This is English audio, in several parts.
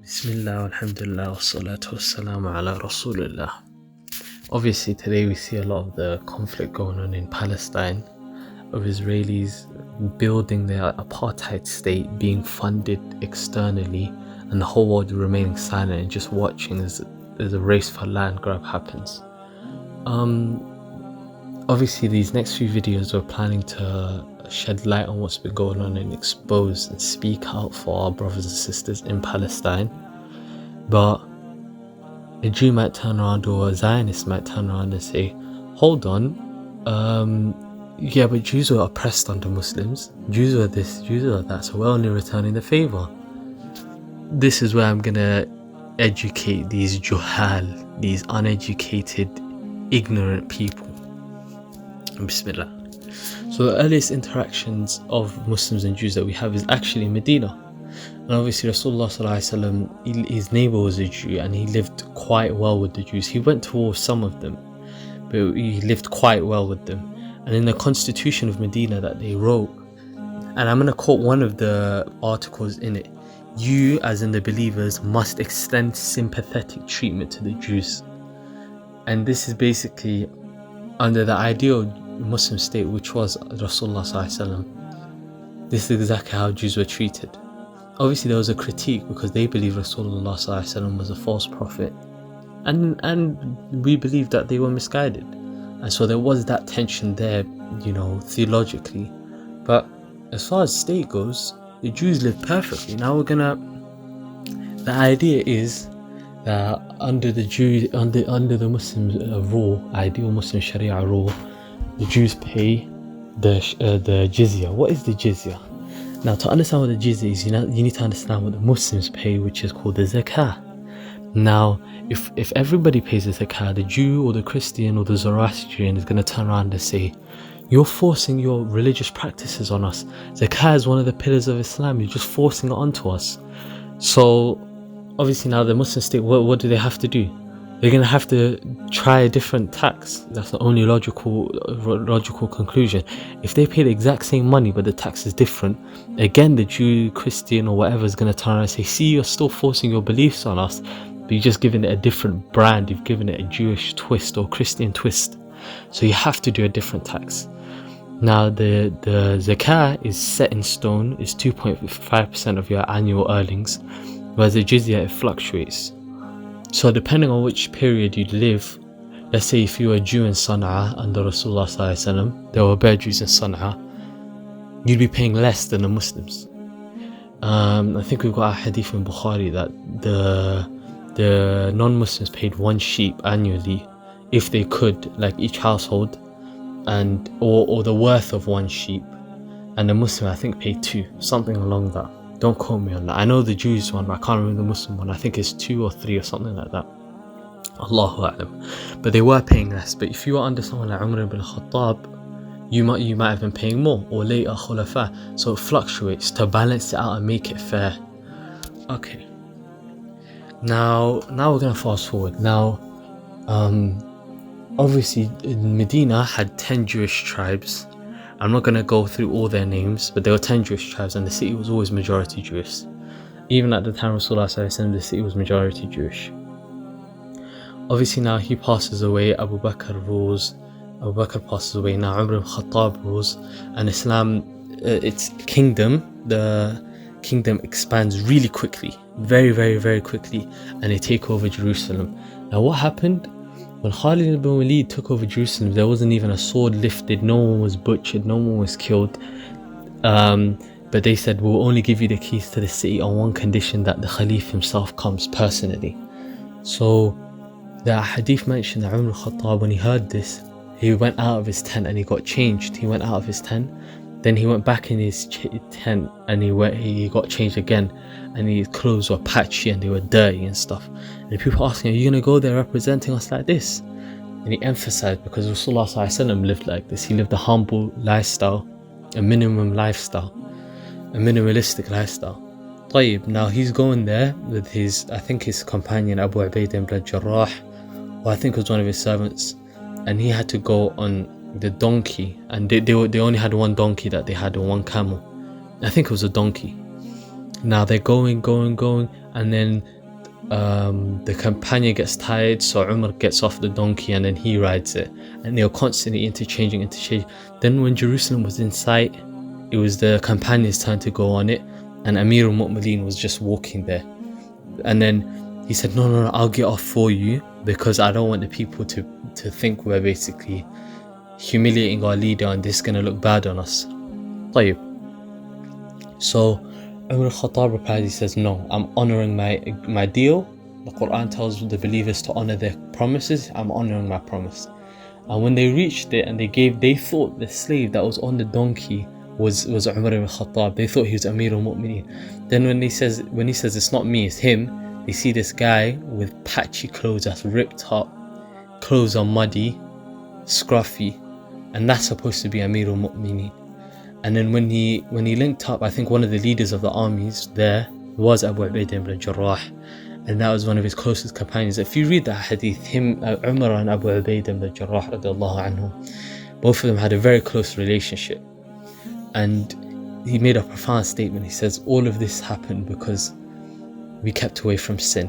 Bismillah, alhamdulillah, wassalatu wassalamu ala rasulillah. Obviously, today we see a lot of the conflict going on in Palestine, of Israelis building their apartheid state, being funded externally, and the whole world remaining silent and just watching as a race for land grab happens. Obviously, these next few videos we're planning to shed light on what's been going on and expose and speak out for our brothers and sisters in Palestine. But a Jew might turn around, or a Zionist might turn around and say, hold on, yeah, but Jews were oppressed under Muslims, Jews were this, Jews were that, so we're only returning the favor. This is where I'm gonna educate these juhal, these uneducated, ignorant people. Bismillah. So the earliest interactions of Muslims and Jews that we have is actually in Medina. And obviously Rasulullah sallallahu alaihi wasallam, his neighbor was a Jew and he lived quite well with the Jews. He went to war with some of them, but he lived quite well with them. And in the constitution of Medina that they wrote, and I'm going to quote one of the articles in it, you as in the believers must extend sympathetic treatment to the Jews. And this is basically under the ideal Muslim state, which was Rasulullah sallallahu alaihi wasallam. This is exactly how Jews were treated. Obviously there was a critique because they believed Rasulullah sallallahu alaihi wasallam was a false prophet, and we believe that they were misguided, and so there was that tension there, theologically. But as far as state goes, the Jews lived perfectly. Now the idea is that under the Jews, under the Muslims rule, ideal Muslim Sharia rule, the Jews pay the jizya. What is the jizya? Now, to understand what the jizya is, you need to understand what the Muslims pay, which is called the zakah. Now, if everybody pays the zakah, the Jew or the Christian or the Zoroastrian is going to turn around and say, you're forcing your religious practices on us. Zakah is one of the pillars of Islam. You're just forcing it onto us. So, obviously now the Muslim state, what do they have to do? They're going to have to try a different tax. That's the only logical conclusion. If they pay the exact same money but the tax is different, again the Jew, Christian or whatever is going to turn around and say, see, you're still forcing your beliefs on us, but you've just given it a different brand. You've given it a Jewish twist or Christian twist. So you have to do a different tax. Now the zakah is set in stone, is 2.5% of your annual earnings, whereas the jizya, it fluctuates. So depending on which period you live, let's say if you were a Jew in Sana'a under Rasulullah sallallahu alaihi wasallam, there were bare Jews in Sana'a, you'd be paying less than the Muslims. I think we've got a hadith in Bukhari that the non-Muslims paid 1 sheep annually if they could, like each household, and or the worth of 1 sheep, and the Muslim I think paid 2, something along that. Don't quote me on that. I know the Jews one, but I can't remember the Muslim one. I think it's 2 or 3 or something like that. Allahu A'lam. But they were paying less. But if you were under someone like Umar ibn Khattab, you might have been paying more, or later Khulafa. So it fluctuates to balance it out and make it fair. Okay. Now we're gonna fast forward. Now, obviously Medina had 10 Jewish tribes. I'm not going to go through all their names, but there were 10 Jewish tribes and the city was always majority Jewish. Even at the time of Rasulullah sallallahu alaihi wasallam, the city was majority Jewish. Obviously now he passes away, Abu Bakr passes away, now Umar ibn Khattab rules, and Islam, its kingdom, the kingdom expands really quickly, very, very, very quickly, and they take over Jerusalem. Now what happened? When Khalid ibn Walid took over Jerusalem, there wasn't even a sword lifted, no one was butchered, no one was killed. But they said, we'll only give you the keys to the city on one condition, that the Khalif himself comes personally. So the hadith mentioned that Umar al-Khattab, when he heard this, he went out of his tent and he got changed. He went out of his tent, then he went back in his tent and he got changed again, and his clothes were patchy and they were dirty and stuff. And people asking, are you going to go there representing us like this? And he emphasized, because Rasulullah sallallahu alaihi wasallam lived like this. He lived a humble lifestyle, a minimum lifestyle, a minimalistic lifestyle. طيب, now he's going there with his companion Abu Ubaidah ibn al-Jarrah, or I think it was one of his servants, and he had to go on the donkey, and they only had 1 donkey that they had, and 1 camel. I think it was a donkey. Now they're going, and then the companion gets tired, so Umar gets off the donkey and then he rides it, and they're constantly interchanging. Then when Jerusalem was in sight, it was the companion's turn to go on it, and Amir al-Mu'mineen was just walking there. And then he said, no, I'll get off for you, because I don't want the people to think we're basically humiliating our leader and this is going to look bad on us. So Umar al-Khattab replies, he says, no, I'm honouring my deal. The Quran tells the believers to honour their promises. I'm honouring my promise. And when they reached it and they thought the slave that was on the donkey was Umar al-Khattab. They thought he was Amir al-Mu'mineen. Then when he says it's not me, it's him, they see this guy with patchy clothes that's ripped up, clothes are muddy, scruffy, and that's supposed to be Amir al-Mu'mineen. And then when he linked up, I think one of the leaders of the armies there was Abu Ubaidah ibn Jarrah, and that was one of his closest companions. If you read that hadith, Umar and Abu Ubaidah ibn Jarrah radiallahu anhu, both of them had a very close relationship. And he made a profound statement. He says, all of this happened because we kept away from sin.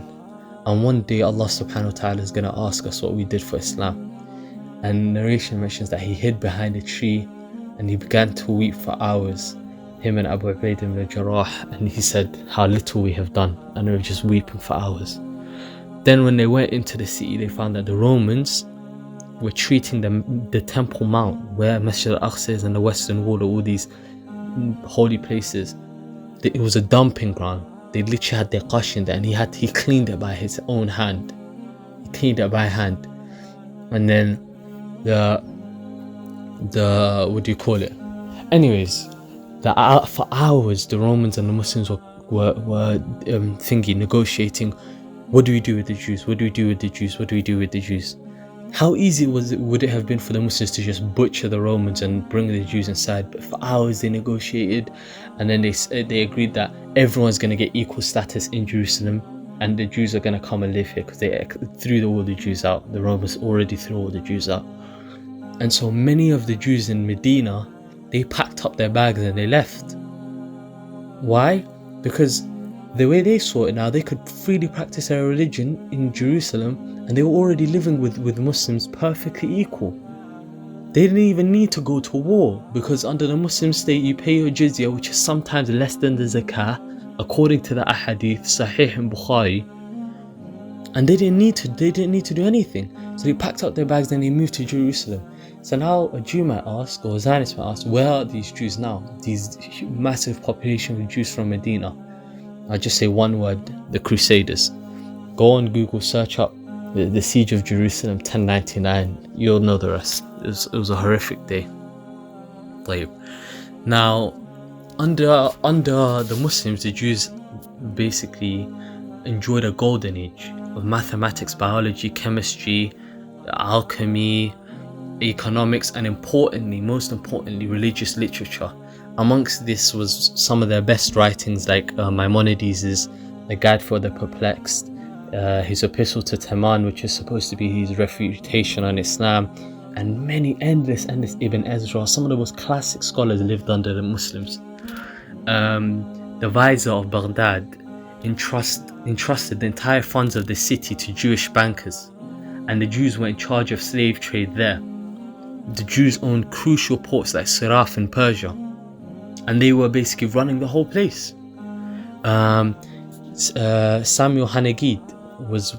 And one day Allah subhanahu wa ta'ala is going to ask us what we did for Islam. And narration mentions that he hid behind a tree and he began to weep for hours, him and Abu Ubaidah ibn Jarrah, and he said how little we have done, and they were just weeping for hours. Then when they went into the city, they found that the Romans were treating the Temple Mount, where Masjid al-Aqsa is, and the Western Wall, all these holy places, it was a dumping ground. They literally had their qash in there, and he cleaned it by his own hand. He cleaned it by hand. And then the what do you call it? Anyways, for hours the Romans and the Muslims were negotiating. What do we do with the Jews? What do we do with the Jews? What do we do with the Jews? How easy would it have been for the Muslims to just butcher the Romans and bring the Jews inside? But for hours they negotiated, and then they agreed that everyone's going to get equal status in Jerusalem, and the Jews are going to come and live here, because they threw all the Jews out. The Romans already threw all the Jews out. And so many of the Jews in Medina, they packed up their bags and they left. Why? Because the way they saw it now, they could freely practice their religion in Jerusalem, and they were already living with Muslims perfectly equal. They didn't even need to go to war, because under the Muslim state you pay your jizya, which is sometimes less than the zakah, according to the ahadith Sahih in Bukhari. And they didn't need to do anything. So they packed up their bags and they moved to Jerusalem. So now a Jew might ask, or a Zionist might ask, where are these Jews now? These massive population of Jews from Medina. I'll just say one word: the Crusaders. Go on Google, search up the Siege of Jerusalem 1099. You'll know the rest. It was a horrific day. Now, under the Muslims, the Jews basically enjoyed a golden age of mathematics, biology, chemistry, alchemy, economics, and most importantly, religious literature. Amongst this was some of their best writings, like Maimonides' The Guide for the Perplexed, his Epistle to Thanim, which is supposed to be his refutation on Islam, and many endless Ibn Ezra. Some of the most classic scholars lived under the Muslims. The Vizier of Baghdad entrusted the entire funds of the city to Jewish bankers, and the Jews were in charge of slave trade there. The Jews owned crucial ports like Siraf in Persia, and they were basically running the whole place. Samuel Hanagid was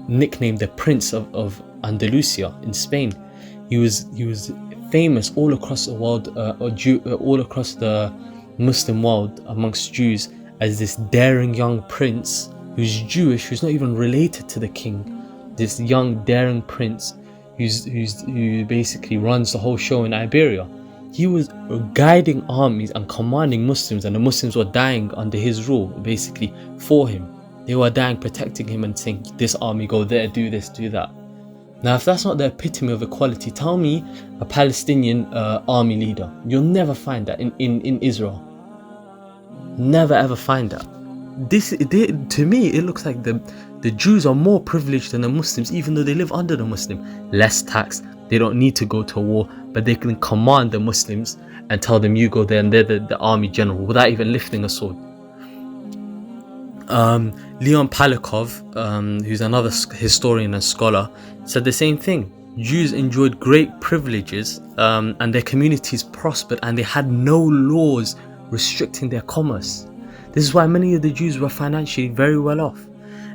nicknamed the Prince of Andalusia in Spain. He was famous all across the world, all across the Muslim world amongst Jews, as this daring young prince who's Jewish, who's not even related to the king. This young daring prince who basically runs the whole show in Iberia. He was guiding armies and commanding Muslims, and the Muslims were dying under his rule, basically for him. They were dying protecting him and saying, this army, go there, do this, do that. Now, if that's not the epitome of equality, tell me a Palestinian army leader. You'll never find that in Israel. Never ever find that. To me, it looks like the Jews are more privileged than the Muslims, even though they live under the Muslim. Less tax, they don't need to go to war, but they can command the Muslims and tell them, you go there, and they're the army general, without even lifting a sword. Leon Palikov, who's another historian and scholar, said the same thing. Jews enjoyed great privileges, and their communities prospered, and they had no laws restricting their commerce. This is why many of the Jews were financially very well off.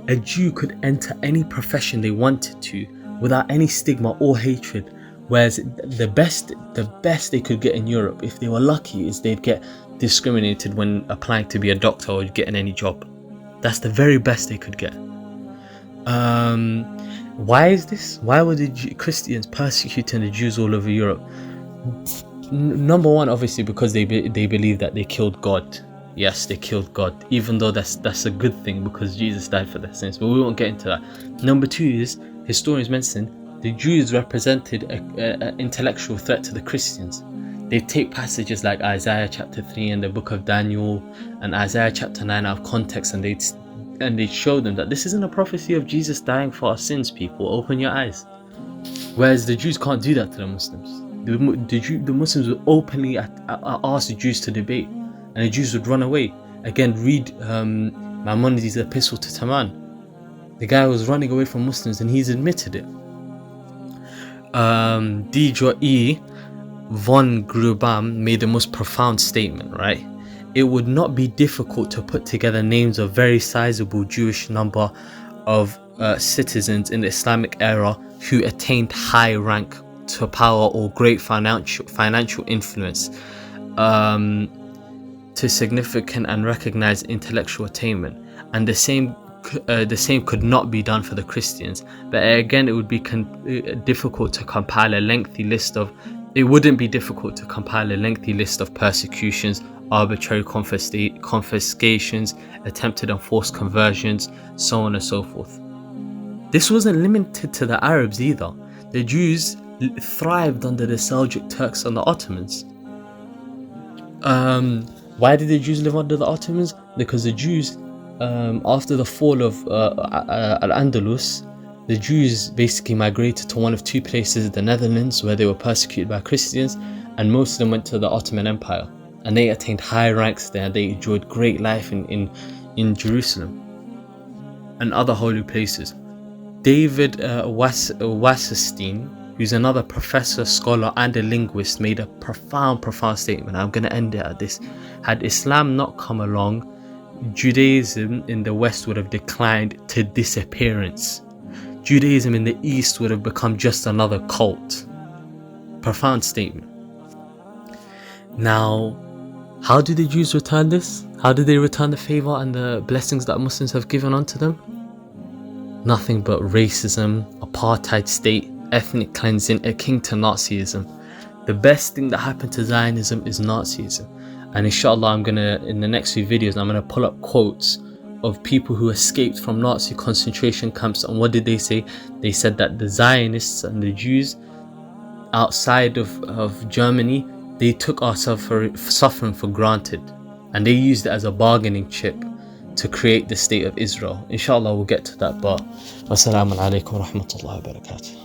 A Jew could enter any profession they wanted to without any stigma or hatred, whereas the best they could get in Europe, if they were lucky, is they'd get discriminated when applying to be a doctor or getting any job. That's the very best they could get. Why is this? Why were the Christians persecuting the Jews all over Europe? Number one, obviously, because they believe that they killed God. Yes, they killed God, even though that's a good thing because Jesus died for their sins. But we won't get into that. Number two is, historians mention the Jews represented an intellectual threat to the Christians. They take passages like Isaiah chapter 3 and the book of Daniel and Isaiah chapter 9 out of context, and they show them that this isn't a prophecy of Jesus dying for our sins, people. Open your eyes. Whereas the Jews can't do that to the Muslims. The Muslims would openly ask the Jews to debate, and the Jews would run away. Again, read Maimonides' epistle to Taman. The guy was running away from Muslims and he's admitted it. Dietrich E. von Grubam made the most profound statement, right? It would not be difficult to put together names of very sizable Jewish number of citizens in the Islamic era who attained high rank to power or great financial influence, to significant and recognized intellectual attainment, and the same could not be done for the Christians. But again, it would be difficult to compile a lengthy list of. It wouldn't be difficult to compile a lengthy list of persecutions, arbitrary confiscations, attempted and forced conversions, so on and so forth. This wasn't limited to the Arabs either. The Jews thrived under the Seljuk Turks and the Ottomans. Why did the Jews live under the Ottomans? Because the Jews, after the fall of Al-Andalus, the Jews basically migrated to one of two places, the Netherlands, where they were persecuted by Christians, and most of them went to the Ottoman Empire, and they attained high ranks there. They enjoyed great life in Jerusalem and other holy places. David Wasserstein, who's another professor, scholar, and a linguist, made a profound statement. I'm going to end it at this. Had Islam not come along, Judaism in the West would have declined to disappearance. Judaism in the East would have become just another cult. Profound statement. Now, how do the Jews return this? How do they return the favor and the blessings that Muslims have given unto them? Nothing but racism, apartheid state, ethnic cleansing, akin to Nazism. The best thing that happened to Zionism is Nazism. And inshallah, in the next few videos, I'm gonna pull up quotes of people who escaped from Nazi concentration camps. And what did they say? They said that the Zionists and the Jews outside of Germany, they took our suffering for granted, and they used it as a bargaining chip to create the state of Israel. Inshallah, we'll get to that, but wassalamu alaikum wa rahmatullahi wa barakatuh.